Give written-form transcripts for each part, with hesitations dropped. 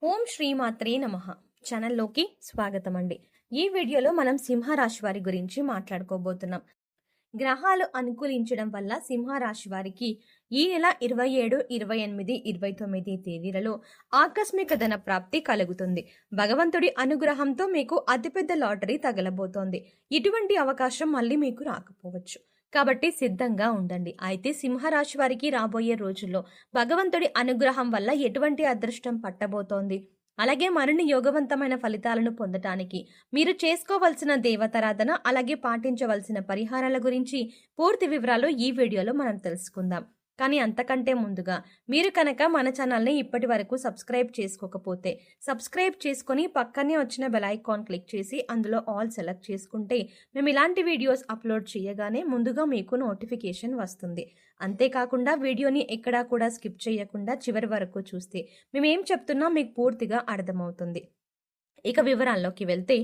ఓం శ్రీమాత్రే నమః ఛానల్లోకి స్వాగతం అండి. ఈ వీడియోలో మనం సింహరాశి వారి గురించి మాట్లాడుకోబోతున్నాం. గ్రహాలు అనుకూలించడం వల్ల సింహరాశి వారికి ఈ నెల 27, 28, 29 తేదీలలో ఆకస్మిక ధన ప్రాప్తి కలుగుతుంది. భగవంతుడి అనుగ్రహంతో మీకు అతిపెద్ద లాటరీ తగలబోతోంది. ఇటువంటి అవకాశం మళ్ళీ మీకు రాకపోవచ్చు. కాబట్టి సిద్ధంగా ఉండండి. అయితే సింహరాశి వారికి రాబోయే రోజుల్లో భగవంతుడి అనుగ్రహం వల్ల ఎటువంటి అదృష్టం పట్టబోతోంది, అలాగే మరిన్ని యోగవంతమైన ఫలితాలను పొందటానికి మీరు చేసుకోవలసిన దేవతారాధన, అలాగే పాటించవలసిన పరిహారాల గురించి పూర్తి వివరాలు ఈ వీడియోలో మనం తెలుసుకుందాం. కానీ అంతకంటే ముందుగా మీరు కనుక మన ఛానల్ని ఇప్పటి వరకు సబ్స్క్రైబ్ చేసుకోకపోతే సబ్స్క్రైబ్ చేసుకొని పక్కనే వచ్చిన బెల్ ఐకాన్ క్లిక్ చేసి అందులో ఆల్ సెలెక్ట్ చేసుకుంటే మేము ఇలాంటి వీడియోస్ అప్లోడ్ చేయగానే ముందుగా మీకు నోటిఫికేషన్ వస్తుంది. అంతేకాకుండా వీడియోని ఎక్కడా కూడా స్కిప్ చేయకుండా చివరి వరకు చూస్తే మేము ఏం చెప్తున్నా మీకు పూర్తిగా అర్థమవుతుంది. ఇక వివరాల్లోకి వెళ్తే,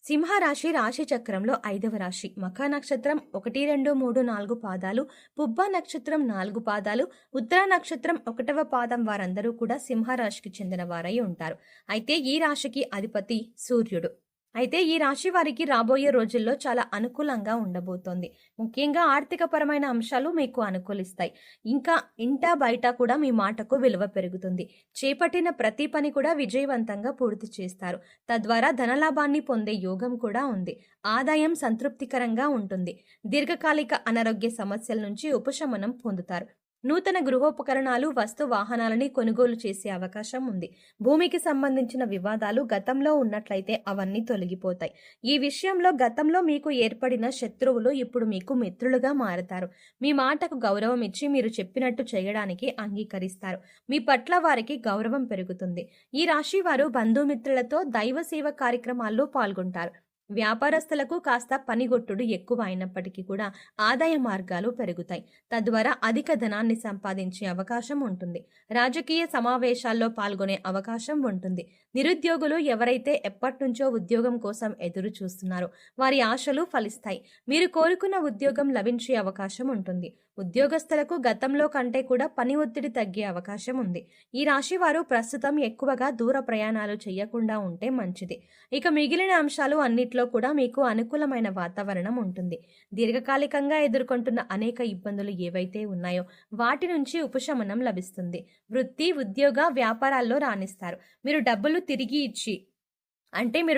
సింహరాశి రాశి చక్రంలో 5వ రాశి. మఖ నక్షత్రం 1, 2, 3, 4 పాదాలు, పుబ్బ నక్షత్రం 4 పాదాలు, ఉత్తర నక్షత్రం 1వ పాదం వారందరూ కూడా సింహరాశికి చెందిన వారై ఉంటారు. అయితే ఈ రాశికి అధిపతి సూర్యుడు. అయితే ఈ రాశి వారికి రాబోయే రోజుల్లో చాలా అనుకూలంగా ఉండబోతోంది. ముఖ్యంగా ఆర్థికపరమైన అంశాలు మీకు అనుకూలిస్తాయి. ఇంకా ఇంట బయట కూడా మీ మాటకు విలువ పెరుగుతుంది. చేపట్టిన ప్రతి పని కూడా విజయవంతంగా పూర్తి చేస్తారు. తద్వారా ధనలాభాన్ని పొందే యోగం కూడా ఉంది. ఆదాయం సంతృప్తికరంగా ఉంటుంది. దీర్ఘకాలిక అనారోగ్య సమస్యల నుంచి ఉపశమనం పొందుతారు. నూతన గృహోపకరణాలు, వస్తు వాహనాలని కొనుగోలు చేసే అవకాశం ఉంది. భూమికి సంబంధించిన వివాదాలు గతంలో ఉన్నట్లయితే అవన్నీ తొలగిపోతాయి. ఈ విషయంలో గతంలో మీకు ఏర్పడిన శత్రువులు ఇప్పుడు మీకు మిత్రులుగా మారతారు. మీ మాటకు గౌరవం ఇచ్చి మీరు చెప్పినట్టు చేయడానికి అంగీకరిస్తారు. మీ పట్ల వారికి గౌరవం పెరుగుతుంది. ఈ రాశి వారు బంధుమిత్రులతో దైవ సేవ కార్యక్రమాల్లో పాల్గొంటారు. వ్యాపారస్తులకు కాస్త పనిగొట్టుడు ఎక్కువ అయినప్పటికీ కూడా ఆదాయ మార్గాలు పెరుగుతాయి. తద్వారా అధిక ధనాన్ని సంపాదించే అవకాశం ఉంటుంది. రాజకీయ సమావేశాల్లో పాల్గొనే అవకాశం ఉంటుంది. నిరుద్యోగులు ఎవరైతే ఎప్పటినుంచో ఉద్యోగం కోసం ఎదురు చూస్తున్నారో వారి ఆశలు ఫలిస్తాయి. మీరు కోరుకున్న ఉద్యోగం లభించే అవకాశం ఉంటుంది. ఉద్యోగస్తులకు గతంలో కంటే కూడా పని ఒత్తిడి తగ్గే అవకాశం ఉంది. ఈ రాశి వారు ప్రస్తుతం ఎక్కువగా దూర ప్రయాణాలు చేయకుండా ఉంటే మంచిది. ఇక మిగిలిన అంశాలు అన్నిట్లో కూడా మీకు అనుకూలమైన వాతావరణం ఉంటుంది. దీర్ఘకాలికంగా ఎదుర్కొంటున్న అనేక ఇబ్బందులు ఏవైతే ఉన్నాయో వాటి నుంచి ఉపశమనం లభిస్తుంది. వృత్తి, ఉద్యోగ, వ్యాపారాల్లో రాణిస్తారు. మీరు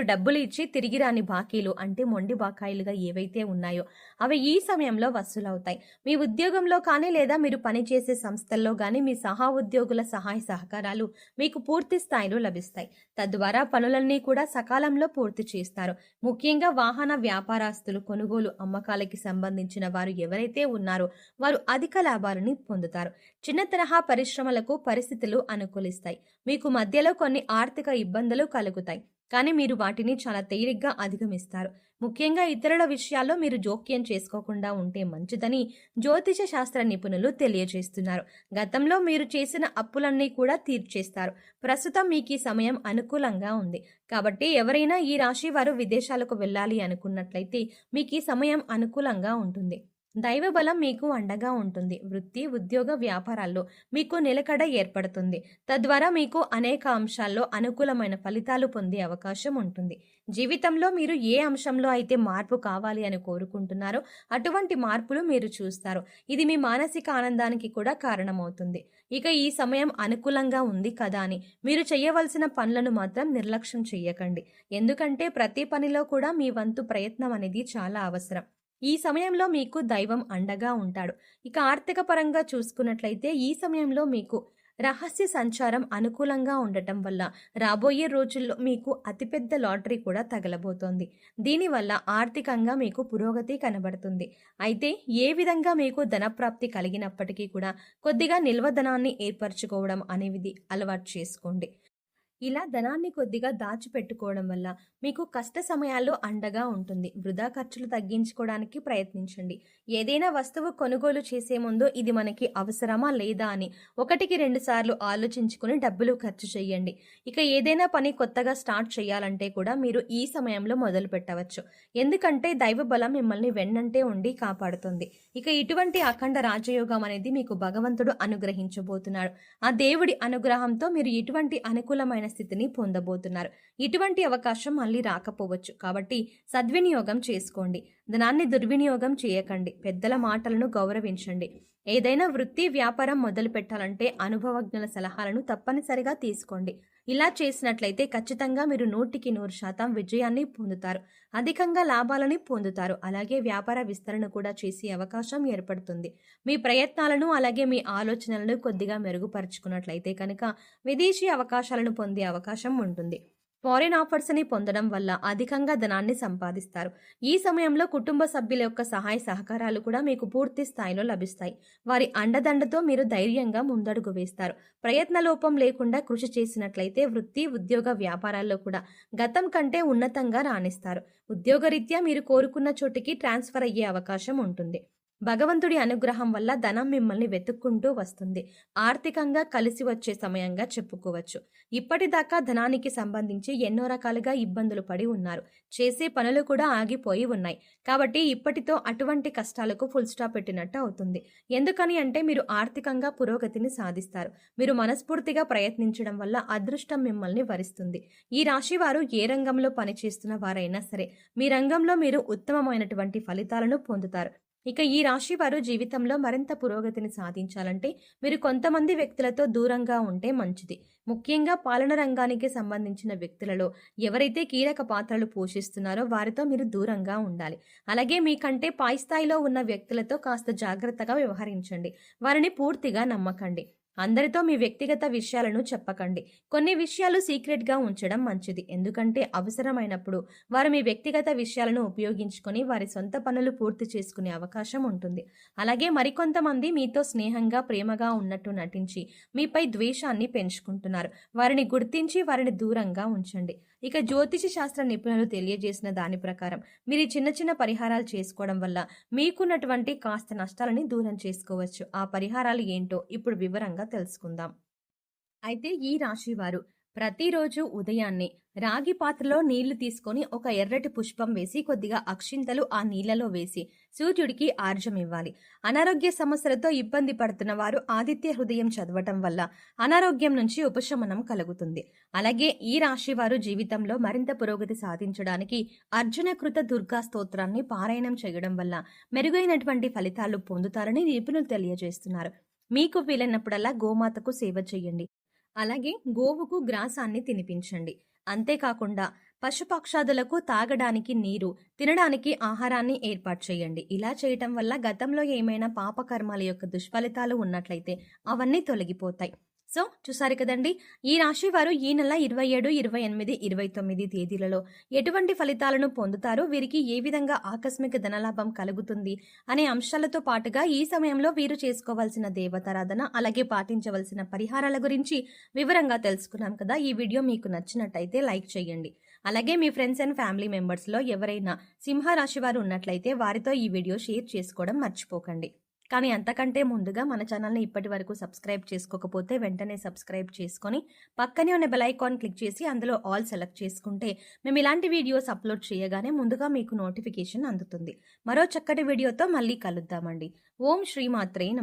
డబ్బులు ఇచ్చి తిరిగి రాని బాకీలు, అంటే మొండి బాకాయిలుగా ఏవైతే ఉన్నాయో అవి ఈ సమయంలో వసూలవుతాయి. మీ ఉద్యోగంలో కానీ లేదా మీరు పనిచేసే సంస్థల్లో కానీ మీ సహా ఉద్యోగుల సహాయ సహకారాలు మీకు పూర్తి స్థాయిలో లభిస్తాయి. తద్వారా పనులన్నీ కూడా సకాలంలో పూర్తి చేస్తారు. ముఖ్యంగా వాహన వ్యాపారస్తులు, కొనుగోలు, అమ్మకాలకి సంబంధించిన వారు ఎవరైతే ఉన్నారో వారు అధిక లాభాలని పొందుతారు. చిన్న తరహా పరిశ్రమలకు పరిస్థితులు అనుకూలిస్తాయి. మీకు మధ్యలో కొన్ని ఆర్థిక ఇబ్బందులు కలుగుతాయి, కానీ మీరు వాటిని చాలా తేలిగ్గా అధిగమిస్తారు. ముఖ్యంగా ఇతరుల విషయాల్లో మీరు జోక్యం చేసుకోకుండా ఉంటే మంచిదని జ్యోతిష శాస్త్ర నిపుణులు తెలియజేస్తున్నారు. గతంలో మీరు చేసిన అప్పులన్నీ కూడా తీర్చేస్తారు. ప్రస్తుతం మీకు ఈ సమయం అనుకూలంగా ఉంది. కాబట్టి ఎవరైనా ఈ రాశి వారు విదేశాలకు వెళ్ళాలి అనుకున్నట్లయితే మీకు ఈ సమయం అనుకూలంగా ఉంటుంది. దైవ బలం మీకు అండగా ఉంటుంది. వృత్తి, ఉద్యోగ, వ్యాపారాల్లో మీకు నిలకడ ఏర్పడుతుంది. తద్వారా మీకు అనేక అంశాల్లో అనుకూలమైన ఫలితాలు పొందే అవకాశం ఉంటుంది. జీవితంలో మీరు ఏ అంశంలో అయితే మార్పు కావాలి అని కోరుకుంటున్నారో అటువంటి మార్పులు మీరు చూస్తారు. ఇది మీ మానసిక ఆనందానికి కూడా కారణమవుతుంది. ఇక ఈ సమయం అనుకూలంగా ఉంది కదా అని మీరు చేయవలసిన పనులను మాత్రం నిర్లక్ష్యం చేయకండి. ఎందుకంటే ప్రతి పనిలో కూడా మీ వంతు ప్రయత్నం అనేది చాలా అవసరం. ఈ సమయంలో మీకు దైవం అండగా ఉంటాడు. ఇక ఆర్థిక పరంగా చూసుకున్నట్లయితే ఈ సమయంలో మీకు రహస్య సంచారం అనుకూలంగా ఉండటం వల్ల రాబోయే రోజుల్లో మీకు అతిపెద్ద లాటరీ కూడా తగలబోతోంది. దీనివల్ల ఆర్థికంగా మీకు పురోగతి కనబడుతుంది. అయితే ఏ విధంగా మీకు ధనప్రాప్తి కలిగినప్పటికీ కూడా కొద్దిగా నిల్వ ధనాన్ని ఏర్పరచుకోవడం అనేది అలవాటు చేసుకోండి. ఇలా ధనాన్ని కొద్దిగా దాచిపెట్టుకోవడం వల్ల మీకు కష్ట సమయాల్లో అండగా ఉంటుంది. వృధా ఖర్చులు తగ్గించుకోవడానికి ప్రయత్నించండి. ఏదైనా వస్తువు కొనుగోలు చేసే ముందు ఇది మనకి అవసరమా లేదా అని 1-2 సార్లు ఆలోచించుకుని డబ్బులు ఖర్చు చేయండి. ఇక ఏదైనా పని కొత్తగా స్టార్ట్ చేయాలంటే కూడా మీరు ఈ సమయంలో మొదలు పెట్టవచ్చు. ఎందుకంటే దైవ బలం మిమ్మల్ని వెన్నంటే ఉండి కాపాడుతుంది. ఇక ఇటువంటి అఖండ రాజయోగం అనేది మీకు భగవంతుడు అనుగ్రహించబోతున్నాడు. ఆ దేవుడి అనుగ్రహంతో మీరు ఇటువంటి అనుకూలమైన స్థితిని పొందబోతున్నారు. ఇటువంటి అవకాశం మళ్ళీ రాకపోవచ్చు. కాబట్టి సద్వినియోగం చేసుకోండి. ధనాన్ని దుర్వినియోగం చేయకండి. పెద్దల మాటలను గౌరవించండి. ఏదైనా వృత్తి వ్యాపారం మొదలు పెట్టాలంటే అనుభవజ్ఞుల సలహాలను తప్పనిసరిగా తీసుకోండి. ఇలా చేసినట్లయితే ఖచ్చితంగా మీరు 100% విజయాన్ని పొందుతారు. అధికంగా లాభాలని పొందుతారు. అలాగే వ్యాపార విస్తరణ కూడా చేసే అవకాశం ఏర్పడుతుంది. మీ ప్రయత్నాలను అలాగే మీ ఆలోచనలను కొద్దిగా మెరుగుపరుచుకున్నట్లయితే కనుక విదేశీ అవకాశాలను పొందే అవకాశం ఉంటుంది. ఫారిన్ ఆఫర్స్ని పొందడం వల్ల అధికంగా ధనాన్ని సంపాదిస్తారు. ఈ సమయంలో కుటుంబ సభ్యుల యొక్క సహాయ సహకారాలు కూడా మీకు పూర్తి స్థాయిలో లభిస్తాయి. వారి అండదండతో మీరు ధైర్యంగా ముందడుగు వేస్తారు. ప్రయత్న లోపం లేకుండా కృషి చేసినట్లయితే వృత్తి, ఉద్యోగ, వ్యాపారాల్లో కూడా గతం కంటే ఉన్నతంగా రాణిస్తారు. ఉద్యోగరీత్యా మీరు కోరుకున్న చోటికి ట్రాన్స్ఫర్ అయ్యే అవకాశం ఉంటుంది. భగవంతుడి అనుగ్రహం వల్ల ధనం మిమ్మల్ని వెతుక్కుంటూ వస్తుంది. ఆర్థికంగా కలిసి వచ్చే సమయంగా చెప్పుకోవచ్చు. ఇప్పటిదాకా ధనానికి సంబంధించి ఎన్నో రకాలుగా ఇబ్బందులు పడి ఉన్నారు. చేసే పనులు కూడా ఆగిపోయి ఉన్నాయి. కాబట్టి ఇప్పటితో అటువంటి కష్టాలకు ఫుల్ స్టాప్ పెట్టినట్టు అవుతుంది. ఎందుకని అంటే మీరు ఆర్థికంగా పురోగతిని సాధిస్తారు. మీరు మనస్ఫూర్తిగా ప్రయత్నించడం వల్ల అదృష్టం మిమ్మల్ని వరిస్తుంది. ఈ రాశి వారు ఏ రంగంలో పనిచేస్తున్న వారైనా సరే మీ రంగంలో మీరు ఉత్తమమైనటువంటి ఫలితాలను పొందుతారు. ఇక ఈ రాశి వారు జీవితంలో మరింత పురోగతిని సాధించాలంటే మీరు కొంతమంది వ్యక్తులతో దూరంగా ఉంటే మంచిది. ముఖ్యంగా పాలన రంగానికి సంబంధించిన వ్యక్తులలో ఎవరైతే కీలక పాత్రలు పోషిస్తున్నారో వారితో మీరు దూరంగా ఉండాలి. అలాగే మీకంటే పై స్థాయిలో ఉన్న వ్యక్తులతో కాస్త జాగ్రత్తగా వ్యవహరించండి. వారిని పూర్తిగా నమ్మకండి. అందరితో మీ వ్యక్తిగత విషయాలను చెప్పకండి. కొన్ని విషయాలు సీక్రెట్గా ఉంచడం మంచిది. ఎందుకంటే అవసరమైనప్పుడు వారు మీ వ్యక్తిగత విషయాలను ఉపయోగించుకొని వారి సొంత పనులు పూర్తి చేసుకునే అవకాశం ఉంటుంది. అలాగే మరికొంతమంది మీతో స్నేహంగా, ప్రేమగా ఉన్నట్టు నటించి మీపై ద్వేషాన్ని పెంచుకుంటున్నారు. వారిని గుర్తించి వారిని దూరంగా ఉంచండి. ఇక జ్యోతిష శాస్త్ర నిపుణులు తెలియజేసిన దాని ప్రకారం మీరు చిన్న చిన్న పరిహారాలు చేసుకోవడం వల్ల మీకున్నటువంటి కాస్త నష్టాలని దూరం చేసుకోవచ్చు. ఆ పరిహారాలు ఏంటో ఇప్పుడు వివరంగా తెలుసుకుందాం. అయితే ఈ రాశి వారు ప్రతిరోజు ఉదయాన్నే రాగి పాత్రలో నీళ్లు తీసుకొని ఒక ఎర్రటి పుష్పం వేసి కొద్దిగా అక్షింతలు ఆ నీళ్లలో వేసి సూర్యుడికి ఆర్జం ఇవ్వాలి. అనారోగ్య సమస్యలతో ఇబ్బంది పడుతున్న వారు ఆదిత్య హృదయం చదవటం వల్ల అనారోగ్యం నుంచి ఉపశమనం కలుగుతుంది. అలాగే ఈ రాశి వారు జీవితంలో మరింత పురోగతి సాధించడానికి అర్జునకృత దుర్గా స్తోత్రాన్ని పారాయణం చేయడం వల్ల మెరుగైనటువంటి ఫలితాలు పొందుతారని నిపుణులు తెలియజేస్తున్నారు. మీకు వీలైనప్పుడల్లా గోమాతకు సేవ చేయండి. అలాగే గోవుకు గ్రాసాన్ని తినిపించండి. అంతేకాకుండా పశుపక్షాదులకు తాగడానికి నీరు, తినడానికి ఆహారాన్ని ఏర్పాటు చేయండి. ఇలా చేయటం వల్ల గతంలో ఏమైనా పాపకర్మాల యొక్క దుష్ఫలితాలు ఉన్నట్లయితే అవన్నీ తొలగిపోతాయి. సో చూసారు కదండి, ఈ రాశి వారు ఈ నెల 27, 28, 29 తేదీలలో ఎటువంటి ఫలితాలను పొందుతారో, వీరికి ఏ విధంగా ఆకస్మిక ధనలాభం కలుగుతుంది అనే అంశాలతో పాటుగా ఈ సమయంలో వీరు చేసుకోవాల్సిన దేవతారాధన అలాగే పాటించవలసిన పరిహారాల గురించి వివరంగా తెలుసుకున్నాం కదా. ఈ వీడియో మీకు నచ్చినట్టయితే లైక్ చేయండి. అలాగే మీ ఫ్రెండ్స్ అండ్ ఫ్యామిలీ మెంబర్స్లో ఎవరైనా సింహరాశి వారు ఉన్నట్లయితే వారితో ఈ వీడియో షేర్ చేసుకోవడం మర్చిపోకండి. కానీ అంతకంటే ముందుగా మన ఛానల్ని ఇప్పటి వరకు సబ్స్క్రైబ్ చేసుకోకపోతే వెంటనే సబ్స్క్రైబ్ చేసుకొని పక్కనే ఉన్న బెల్ ఐకాన్ క్లిక్ చేసి అందులో ఆల్ సెలెక్ట్ చేసుకుంటే మేము ఇలాంటి వీడియోస్ అప్లోడ్ చేయగానే ముందుగా మీకు నోటిఫికేషన్ అందుతుంది. మరో చక్కటి వీడియోతో మళ్ళీ కలుద్దామండి. ఓం శ్రీమాత్రే నమః.